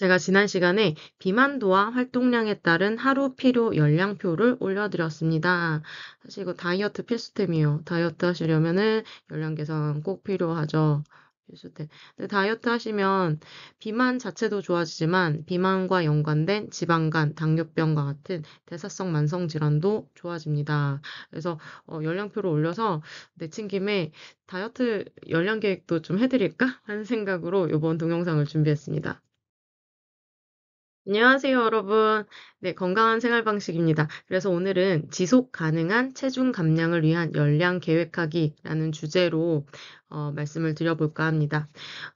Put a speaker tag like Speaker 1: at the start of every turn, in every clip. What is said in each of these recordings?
Speaker 1: 제가 지난 시간에 비만도와 활동량에 따른 하루 필요 열량표를 올려드렸습니다. 사실 이거 다이어트 필수템이에요. 다이어트 하시려면은 열량 계산 꼭 필요하죠. 필수템. 근데 다이어트 하시면 비만 자체도 좋아지지만 비만과 연관된 지방간, 당뇨병과 같은 대사성 만성 질환도 좋아집니다. 그래서 열량표를 올려서 내친 김에 다이어트 열량 계획도 좀 해드릴까 하는 생각으로 이번 동영상을 준비했습니다. 안녕하세요, 여러분. 네, 건강한 생활 방식입니다. 그래서 오늘은 지속 가능한 체중 감량을 위한 열량 계획하기라는 주제로 말씀을 드려볼까 합니다.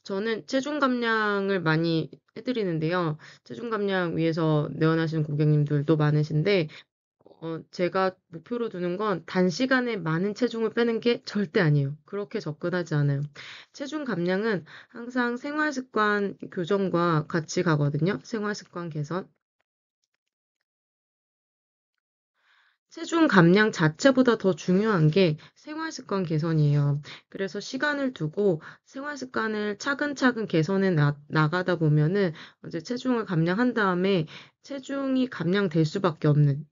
Speaker 1: 저는 체중 감량을 많이 해드리는데요. 체중 감량 위해서 내원하시는 고객님들도 많으신데, 제가 목표로 두는 건 단시간에 많은 체중을 빼는 게 절대 아니에요. 그렇게 접근하지 않아요. 체중 감량은 항상 생활 습관 교정과 같이 가거든요. 생활 습관 개선. 체중 감량 자체보다 더 중요한 게 생활 습관 개선이에요. 그래서 시간을 두고 생활 습관을 차근차근 개선해 나가다 보면은 이제 체중을 감량한 다음에 체중이 감량될 수밖에 없는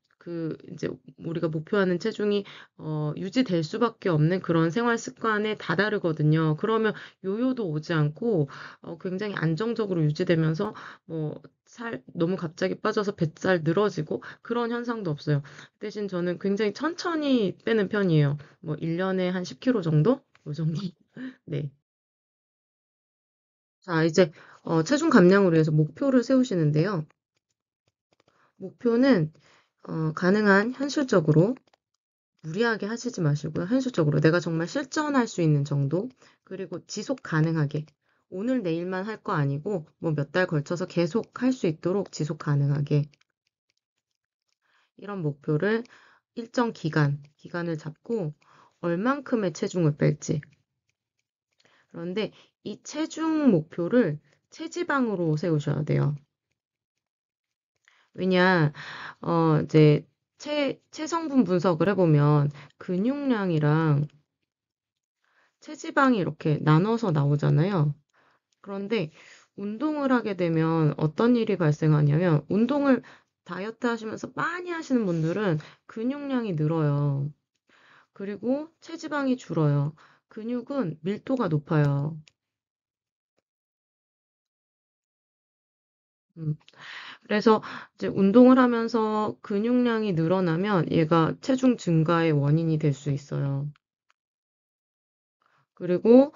Speaker 1: 이제 우리가 목표하는 체중이 유지될 수밖에 없는 그런 생활 습관에 다다르거든요. 그러면 요요도 오지 않고 굉장히 안정적으로 유지되면서 살 너무 갑자기 빠져서 뱃살 늘어지고 그런 현상도 없어요. 대신 저는 굉장히 천천히 빼는 편이에요. 1년에 한 10kg 정도? 요 정도? 네. 자, 이제, 체중 감량을 위해서 목표를 세우시는데요. 목표는, 가능한 현실적으로 무리하게 하시지 마시고요. 현실적으로 내가 정말 실천할 수 있는 정도, 그리고 지속 가능하게. 오늘 내일만 할 거 아니고, 몇 달 걸쳐서 계속 할 수 있도록 지속 가능하게. 이런 목표를 일정 기간을 잡고, 얼만큼의 체중을 뺄지. 그런데 이 체중 목표를 체지방으로 세우셔야 돼요. 왜냐, 이제 체성분 분석을 해보면 근육량이랑 체지방이 이렇게 나눠서 나오잖아요. 그런데 운동을 하게 되면 어떤 일이 발생하냐면 운동을 다이어트 하시면서 많이 하시는 분들은 근육량이 늘어요. 그리고 체지방이 줄어요. 근육은 밀도가 높아요. 음. 그래서 이제 운동을 하면서 근육량이 늘어나면 얘가 체중 증가의 원인이 될 수 있어요. 그리고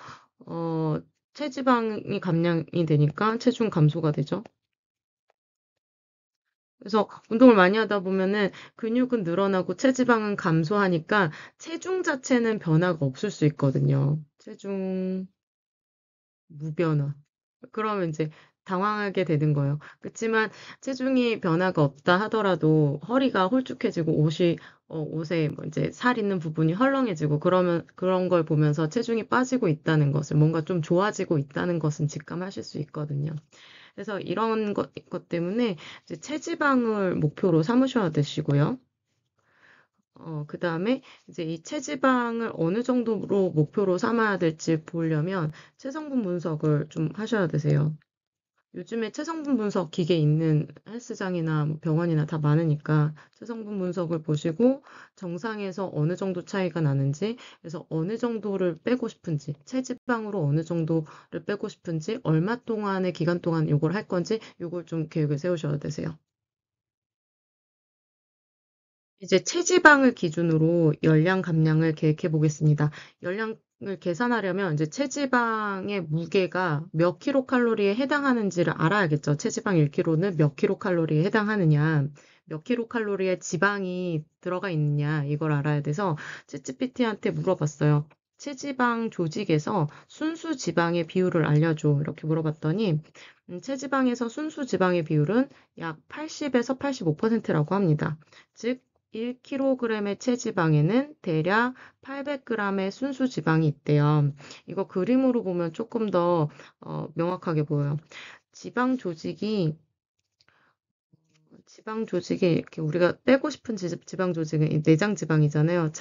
Speaker 1: 체지방이 감량이 되니까 체중 감소가 되죠. 그래서 운동을 많이 하다 보면은 근육은 늘어나고 체지방은 감소하니까 체중 자체는 변화가 없을 수 있거든요. 체중 무변화. 그러면 이제 당황하게 되는 거예요. 그렇지만 체중이 변화가 없다 하더라도 허리가 홀쭉해지고 옷에 이제 살 있는 부분이 헐렁해지고 그러면 그런 걸 보면서 체중이 빠지고 있다는 것을 뭔가 좀 좋아지고 있다는 것은 직감하실 수 있거든요. 그래서 이런 것 때문에 이제 체지방을 목표로 삼으셔야 되시고요. 그 다음에 이제 이 체지방을 어느 정도로 목표로 삼아야 될지 보려면 체성분 분석을 좀 하셔야 되세요. 요즘에 체성분 분석 기계 있는 헬스장이나 병원이나 다 많으니까 체성분 분석을 보시고 정상에서 어느 정도 차이가 나는지, 그래서 어느 정도를 빼고 싶은지, 체지방으로 어느 정도를 빼고 싶은지, 얼마 동안의 기간 동안 요걸 할 건지, 요걸 좀 계획을 세우셔야 되세요. 이제 체지방을 기준으로 열량 감량을 계획해 보겠습니다. 열량을 계산하려면 이제 체지방의 무게가 몇 킬로칼로리에 해당하는지를 알아야겠죠. 체지방 1kg는 몇 킬로칼로리에 해당하느냐, 몇 킬로칼로리의 지방이 들어가 있느냐, 이걸 알아야 돼서 챗GPT한테 물어봤어요. 체지방 조직에서 순수 지방의 비율을 알려줘. 이렇게 물어봤더니, 체지방에서 순수 지방의 비율은 약 80에서 85%라고 합니다. 즉, 1kg의 체지방에는 대략 800g의 순수 지방이 있대요. 이거 그림으로 보면 조금 더 명확하게 보여요. 지방 조직이 지방 조직이 이렇게 우리가 빼고 싶은 지방 조직은 이 내장 지방이잖아요.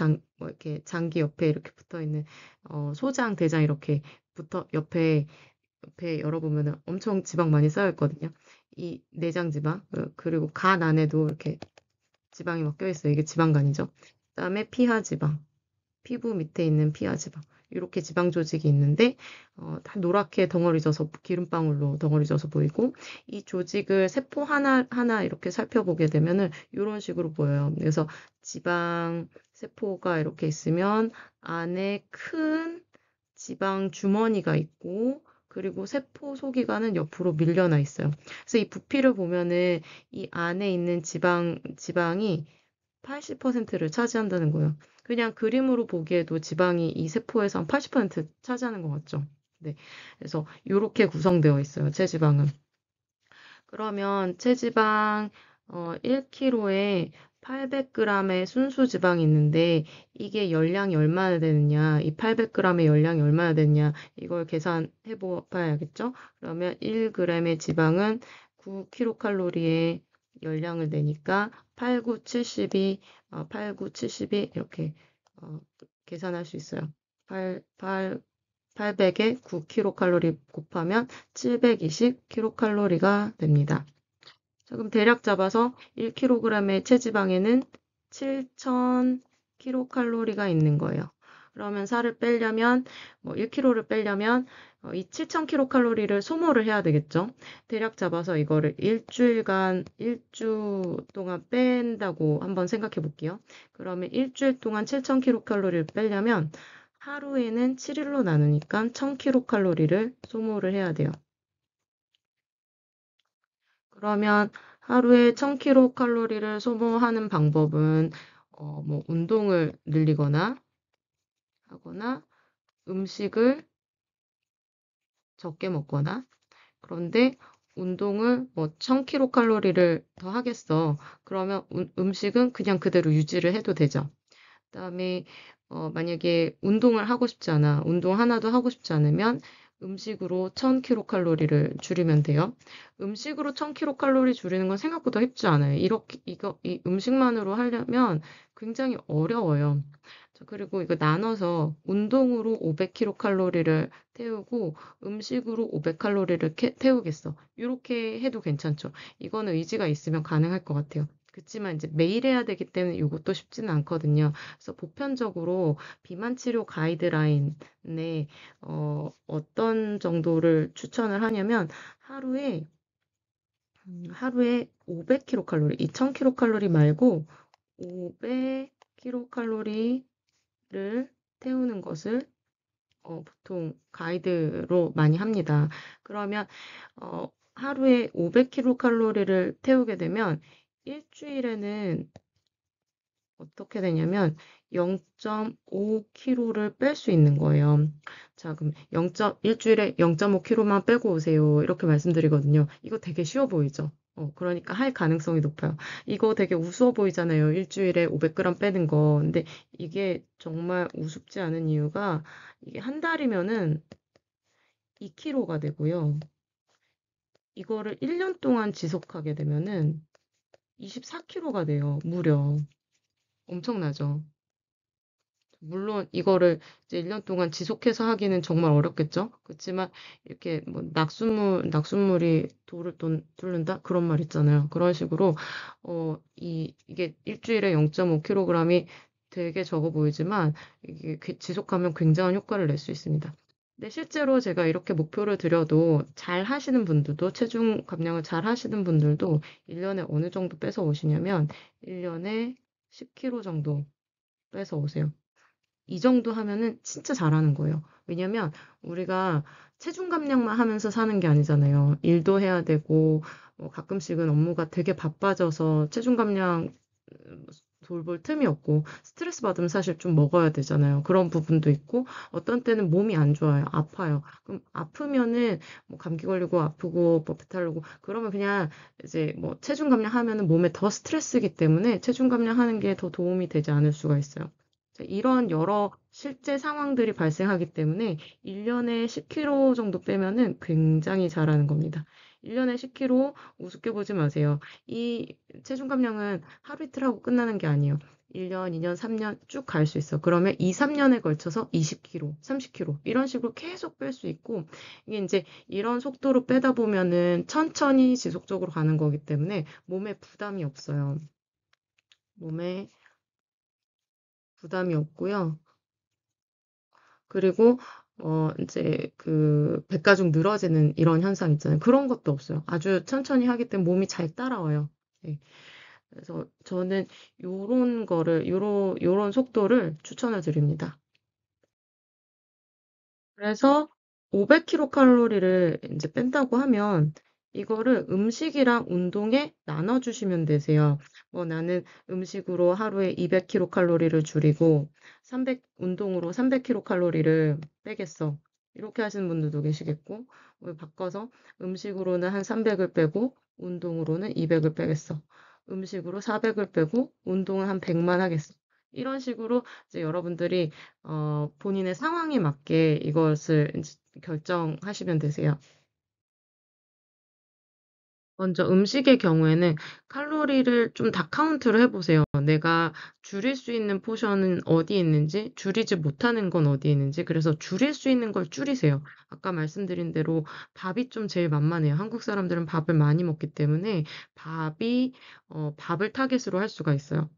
Speaker 1: 이렇게 장기 옆에 이렇게 붙어 있는 소장, 대장 이렇게 붙어 옆에 배 열어보면 엄청 지방 많이 쌓여 있거든요. 이 내장 지방, 그리고 간 안에도 이렇게 지방이 막 껴있어요. 이게 지방간이죠. 그다음에 피하 지방, 피부 밑에 있는 피하 지방. 이렇게 지방 조직이 있는데 다 노랗게 덩어리져서 기름방울로 덩어리져서 보이고 이 조직을 세포 하나하나 이렇게 살펴보게 되면은 이런 식으로 보여요. 그래서 지방 세포가 이렇게 있으면 안에 큰 지방 주머니가 있고 그리고 세포 소기관은 옆으로 밀려나 있어요. 그래서 이 부피를 보면은 이 안에 있는 지방이 80%를 차지한다는 거예요. 그냥 그림으로 보기에도 지방이 이 세포에서 한 80% 차지하는 것 같죠? 네. 그래서 이렇게 구성되어 있어요, 체지방은. 그러면 체지방 1kg에 800g의 순수 지방이 있는데 이게 열량이 얼마나 되느냐, 이 800g의 열량이 얼마나 되느냐 이걸 계산해 봐야겠죠? 그러면 1g의 지방은 9kcal의 열량을 내니까 8, 9, 72, 8, 9, 72 이렇게 어, 계산할 수 있어요. 800에 9kcal 곱하면 720kcal가 됩니다. 자, 그럼 대략 잡아서 1kg의 체지방에는 7000kcal가 있는 거예요. 그러면 살을 빼려면, 1kg를 빼려면 이 7000kcal를 소모를 해야 되겠죠. 대략 잡아서 이거를 일주 동안 뺀다고 한번 생각해 볼게요. 그러면 일주일 동안 7000kcal를 빼려면 하루에는 7일로 나누니까 1000kcal를 소모를 해야 돼요. 그러면 하루에 1000kcal를 소모하는 방법은 운동을 늘리거나 하거나 음식을 적게 먹거나 그런데 운동을 1000kcal를 더 하겠어. 그러면 음식은 그냥 그대로 유지를 해도 되죠. 그다음에 만약에 운동을 하고 싶지 않아. 운동 하나도 하고 싶지 않으면 음식으로 1000kcal를 줄이면 돼요. 음식으로 1000kcal 줄이는 건 생각보다 쉽지 않아요. 이 음식만으로 하려면 굉장히 어려워요. 자, 그리고 이거 나눠서 운동으로 500kcal를 태우고 음식으로 500칼로리를 태우겠어. 이렇게 해도 괜찮죠. 이거는 의지가 있으면 가능할 것 같아요. 그렇지만 이제 매일 해야 되기 때문에 이것도 쉽지는 않거든요. 그래서 보편적으로 비만 치료 가이드라인에 어떤 정도를 추천을 하냐면 하루에 500kcal, 2000kcal 말고 500kcal를 태우는 것을 보통 가이드로 많이 합니다. 그러면 하루에 500kcal를 태우게 되면 일주일에는 어떻게 되냐면 0.5kg를 뺄 수 있는 거예요. 자, 그럼 일주일에 0.5kg만 빼고 오세요. 이렇게 말씀드리거든요. 이거 되게 쉬워 보이죠? 그러니까 할 가능성이 높아요. 이거 되게 우스워 보이잖아요. 일주일에 500g 빼는 거. 근데 이게 정말 우습지 않은 이유가 이게 한 달이면은 2kg가 되고요. 이거를 1년 동안 지속하게 되면은 24kg가 돼요. 무려. 엄청나죠? 물론 이거를 이제 1년 동안 지속해서 하기는 정말 어렵겠죠? 그렇지만 이렇게 뭐 낙숫물이 돌을 뚫는다? 그런 말 있잖아요. 그런 식으로 이게 일주일에 0.5kg이 되게 적어 보이지만 이게 지속하면 굉장한 효과를 낼 수 있습니다. 근데 실제로 제가 이렇게 목표를 드려도 잘 하시는 분들도 체중 감량을 잘 하시는 분들도 1년에 어느 정도 뺏어 오시냐면 1년에 10kg 정도 뺏어 오세요. 이 정도 하면은 진짜 잘하는 거예요. 왜냐면 우리가 체중 감량만 하면서 사는 게 아니잖아요. 일도 해야 되고, 가끔씩은 업무가 되게 바빠져서 체중 감량 돌볼 틈이 없고, 스트레스 받으면 사실 좀 먹어야 되잖아요. 그런 부분도 있고, 어떤 때는 몸이 안 좋아요. 아파요. 그럼 아프면은 뭐 감기 걸리고 아프고, 뭐 배탈 나고, 그러면 그냥 이제 뭐 체중 감량하면은 몸에 더 스트레스이기 때문에 체중 감량하는 게 더 도움이 되지 않을 수가 있어요. 이런 여러 실제 상황들이 발생하기 때문에 1년에 10kg 정도 빼면은 굉장히 잘하는 겁니다. 1년에 10kg 우습게 보지 마세요. 이 체중 감량은 하루 이틀 하고 끝나는 게 아니에요. 1년, 2년, 3년 쭉 갈 수 있어. 그러면 2, 3년에 걸쳐서 20kg, 30kg 이런 식으로 계속 뺄 수 있고 이게 이제 이런 속도로 빼다 보면은 천천히 지속적으로 가는 거기 때문에 몸에 부담이 없어요. 몸에 부담이 없고요. 그리고 이제 그 백가죽 늘어지는 이런 현상 있잖아요. 그런 것도 없어요. 아주 천천히 하기 때문에 몸이 잘 따라와요. 네. 그래서 저는 요런 속도를 추천을 드립니다. 그래서 500kcal를 이제 뺀다고 하면 이거를 음식이랑 운동에 나눠주시면 되세요. 뭐 나는 음식으로 하루에 200kcal를 줄이고 운동으로 300kcal를 빼겠어. 이렇게 하시는 분들도 계시겠고, 바꿔서 음식으로는 한 300을 빼고 운동으로는 200을 빼겠어. 음식으로 400을 빼고 운동은 한 100만 하겠어. 이런 식으로 이제 여러분들이 본인의 상황에 맞게 이것을 결정하시면 되세요. 먼저 음식의 경우에는 칼로리를 좀 다 카운트를 해보세요. 내가 줄일 수 있는 포션은 어디 있는지, 줄이지 못하는 건 어디 있는지, 그래서 줄일 수 있는 걸 줄이세요. 아까 말씀드린 대로 밥이 좀 제일 만만해요. 한국 사람들은 밥을 많이 먹기 때문에 밥을 타겟으로 할 수가 있어요.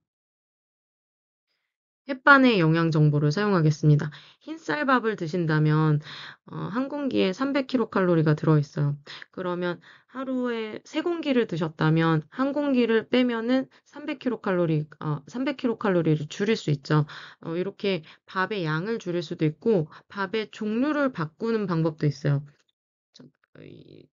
Speaker 1: 햇반의 영양 정보를 사용하겠습니다. 흰쌀밥을 드신다면 한 공기에 300kcal가 들어있어요. 그러면 하루에 세 공기를 드셨다면 한 공기를 빼면은 300kcal를 줄일 수 있죠. 이렇게 밥의 양을 줄일 수도 있고 밥의 종류를 바꾸는 방법도 있어요. 저-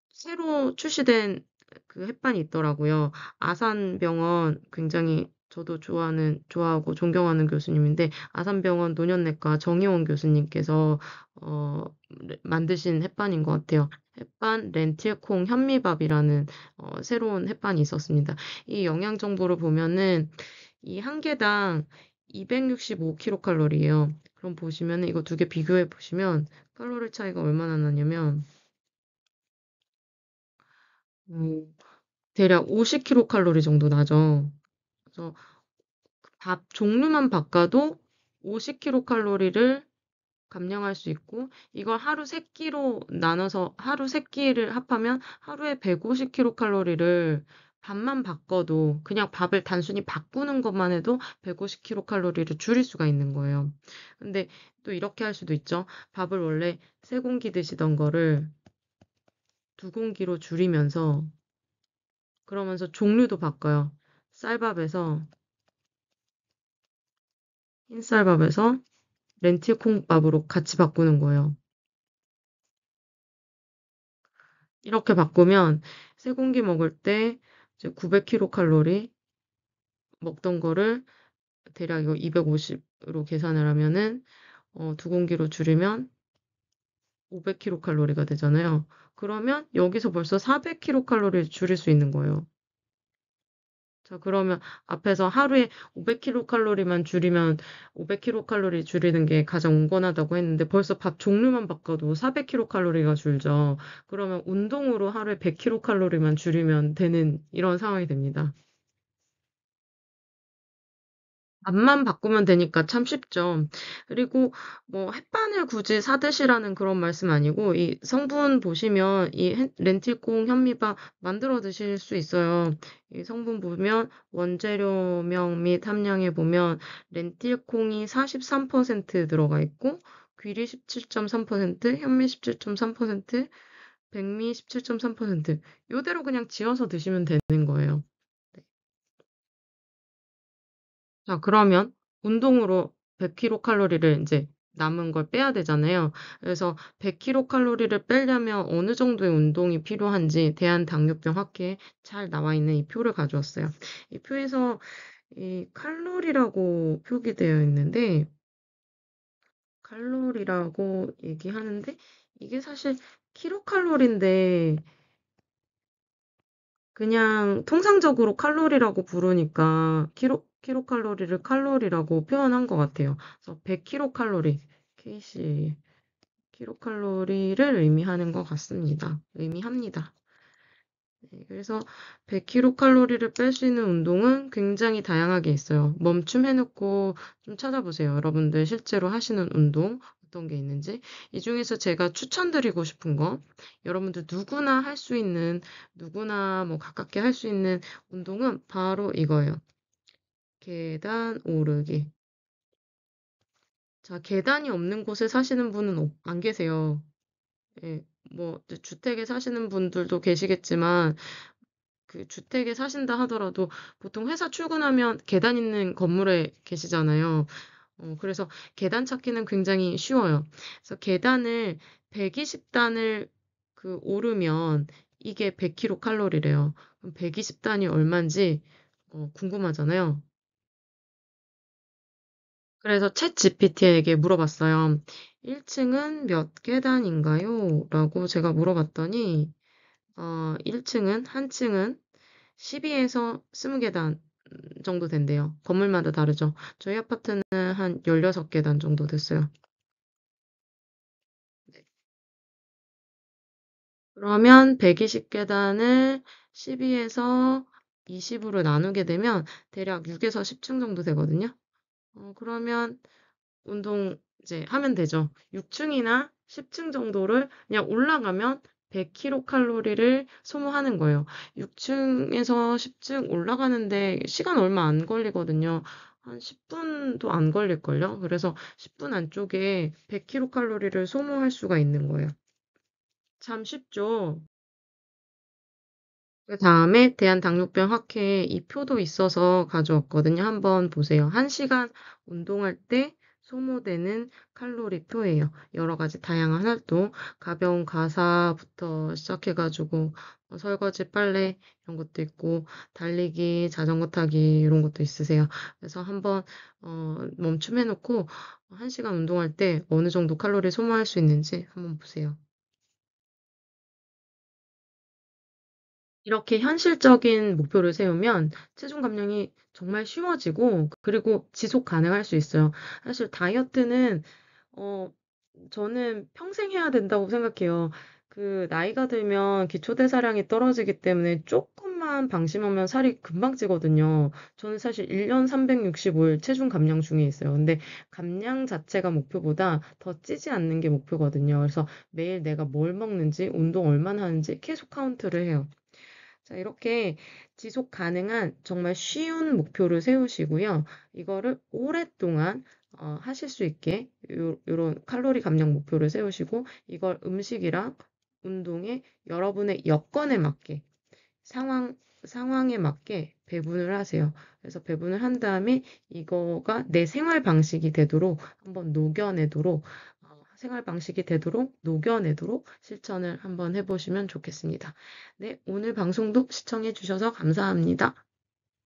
Speaker 1: 새로 출시된 그 햇반이 있더라고요. 아산병원 굉장히 저도 좋아하고 존경하는 교수님인데, 아산병원 노년내과 정의원 교수님께서, 어, 만드신 햇반인 것 같아요. 햇반 렌틸콩 현미밥이라는, 새로운 햇반이 있었습니다. 이 영양 정보를 보면은, 이 한 개당 265kcal예요. 그럼 보시면, 이거 두 개 비교해 보시면, 칼로리 차이가 얼마나 나냐면, 음, 대략 50kcal 정도 나죠. 그래서 밥 종류만 바꿔도 50kcal를 감량할 수 있고, 이걸 하루 세 끼로 나눠서 하루 세 끼를 합하면 하루에 150kcal를 밥만 바꿔도 그냥 밥을 단순히 바꾸는 것만 해도 150kcal를 줄일 수가 있는 거예요. 근데 또 이렇게 할 수도 있죠. 밥을 원래 세 공기 드시던 거를 두 공기로 줄이면서 그러면서 종류도 바꿔요. 쌀밥에서 흰쌀밥에서 렌틸콩밥으로 같이 바꾸는 거예요. 이렇게 바꾸면 세 공기 먹을 때 이제 900kcal 먹던 거를 대략 이거 250으로 계산을 하면은 두 공기로 줄이면 500kcal가 되잖아요. 그러면 여기서 벌써 400kcal를 줄일 수 있는 거예요. 자, 그러면 앞에서 하루에 500kcal만 줄이면 500kcal 줄이는 게 가장 온건하다고 했는데 벌써 밥 종류만 바꿔도 400kcal가 줄죠. 그러면 운동으로 하루에 100kcal만 줄이면 되는 이런 상황이 됩니다. 맛만 바꾸면 되니까 참 쉽죠. 그리고 뭐 햇반을 굳이 사 드시라는 그런 말씀 아니고 이 성분 보시면 렌틸콩 현미밥 만들어 드실 수 있어요. 이 성분 보면 원재료명 및 함량에 보면 렌틸콩이 43% 들어가 있고 귀리 17.3%, 현미 17.3%, 백미 17.3% 이대로 그냥 지어서 드시면 되는 거예요. 네. 자, 그러면 운동으로 100kcal를 이제 남은 걸 빼야 되잖아요. 그래서 100kcal를 빼려면 어느 정도의 운동이 필요한지 대한당뇨병 학회에 잘 나와 있는 이 표를 가져왔어요. 이 표에서 이 칼로리라고 표기되어 있는데, 칼로리라고 얘기하는데, 이게 사실 킬로칼로리인데, 그냥 통상적으로 칼로리라고 부르니까 킬로칼로리를 칼로리라고 표현한 것 같아요. 그래서 100kcal, KC, 킬로칼로리를 의미하는 것 같습니다. 의미합니다. 네, 그래서 100kcal 뺄 수 있는 운동은 굉장히 다양하게 있어요. 멈춤해놓고 좀 찾아보세요. 여러분들 실제로 하시는 운동 어떤 게 있는지. 이 중에서 제가 추천드리고 싶은 거, 여러분들 누구나 할 수 있는, 누구나 뭐 가깝게 할 수 있는 운동은 바로 이거예요. 계단 오르기. 자, 계단이 없는 곳에 사시는 분은 안 계세요. 예, 뭐 주택에 사시는 분들도 계시겠지만 그 주택에 사신다 하더라도 보통 회사 출근하면 계단 있는 건물에 계시잖아요. 그래서 계단 찾기는 굉장히 쉬워요. 그래서 계단을 120단을 그 오르면 이게 100kcal래요. 그럼 120단이 얼마인지 궁금하잖아요. 그래서 챗 GPT에게 물어봤어요. 1층은 몇 계단인가요? 라고 제가 물어봤더니 1층은 한 층은 12에서 20계단 정도 된대요. 건물마다 다르죠. 저희 아파트는 한 16계단 정도 됐어요. 네. 그러면 120계단을 12에서 20으로 나누게 되면 대략 6에서 10층 정도 되거든요. 그러면 운동 이제 하면 되죠. 6층이나 10층 정도를 그냥 올라가면 100kcal를 소모하는 거예요. 6층에서 10층 올라가는데 시간 얼마 안 걸리거든요. 한 10분도 안 걸릴걸요. 그래서 10분 안쪽에 100kcal를 소모할 수가 있는 거예요. 참 쉽죠? 그 다음에 대한당뇨병 학회에 이 표도 있어서 가져왔거든요. 한번 보세요. 1시간 운동할 때 소모되는 칼로리 표예요. 여러 가지 다양한 활동, 가벼운 가사부터 시작해가지고 설거지, 빨래 이런 것도 있고 달리기, 자전거 타기 이런 것도 있으세요. 그래서 한번 멈춤해놓고 1시간 운동할 때 어느 정도 칼로리 소모할 수 있는지 한번 보세요. 이렇게 현실적인 목표를 세우면 체중 감량이 정말 쉬워지고 그리고 지속 가능할 수 있어요. 사실 다이어트는 어 저는 평생 해야 된다고 생각해요. 그 나이가 들면 기초대사량이 떨어지기 때문에 조금만 방심하면 살이 금방 찌거든요. 저는 사실 1년 365일 체중 감량 중에 있어요. 근데 감량 자체가 목표보다 더 찌지 않는 게 목표거든요. 그래서 매일 내가 뭘 먹는지, 운동 얼마나 하는지 계속 카운트를 해요. 자, 이렇게 지속 가능한 정말 쉬운 목표를 세우시고요. 이거를 오랫동안 하실 수 있게 요런 칼로리 감량 목표를 세우시고 이걸 음식이랑 운동에 여러분의 여건에 맞게 상황에 맞게 배분을 하세요. 그래서 배분을 한 다음에 이거가 내 생활 방식이 되도록 한번 녹여내도록 생활 방식이 되도록 녹여내도록 실천을 한번 해보시면 좋겠습니다. 네, 오늘 방송도 시청해 주셔서 감사합니다.